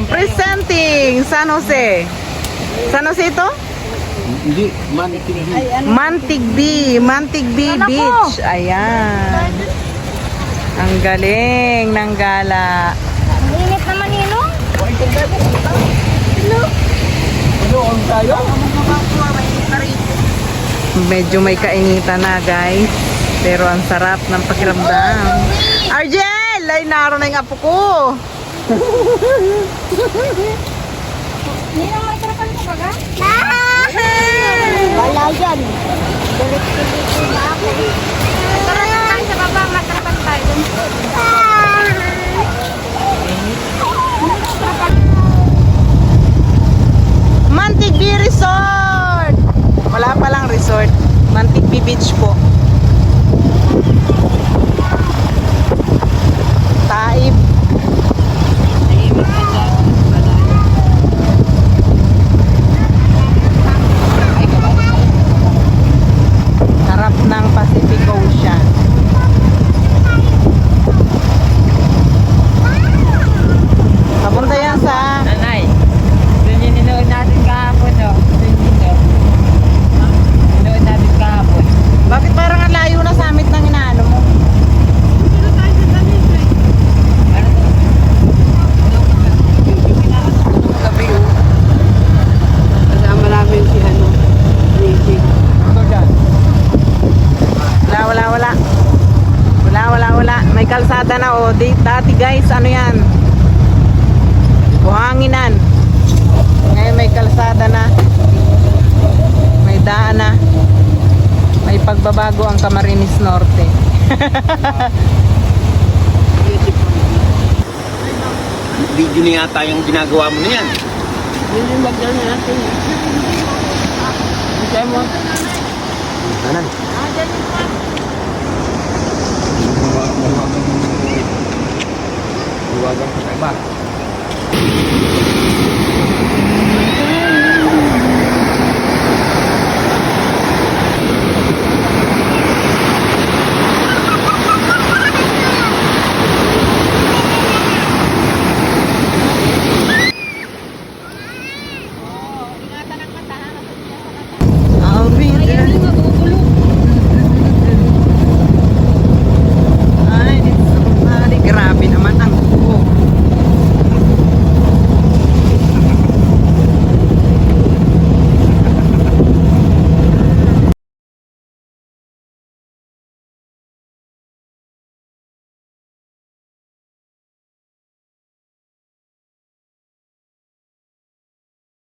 Presenting San Jose. San Jose ito? Hindi, Mantig. Mantig B Beach. Ayan. Ang galing ng gala. Init naman yun, Ano, on tayo? Medyo may kainitan na guys. Pero ang sarap ng pakiramdam. Argel! Ay, naroon na yung apo ko. Ninong may tarapan mo baga? Wala yan. Diretso ba ako? Tarapan tayo sa baba, matarapan tayo dun. Mantig B Resort! Wala palang resort. Mantig B Beach po. Taib. Harap ng Pacific Ocean. Papunta yan sa Nanay, doon yung ninood natin kahapon, no? Doon yun, no? Ninood natin kahapon. bakit parang ang layo na sa amit ng inaano mo? Kasama namin si ano, Nicky. Ano dyan? Wala. May kalsada na oh. Dati guys, ano yan? Buhanginan. Ngayon may kalsada na. May daan na. May pagbabago ang Camarines Norte. Video na yata yung ginagawa mo na yan. Yun yung bagdal natin. Bisa mo? Anan? Huwagan ko sa iba.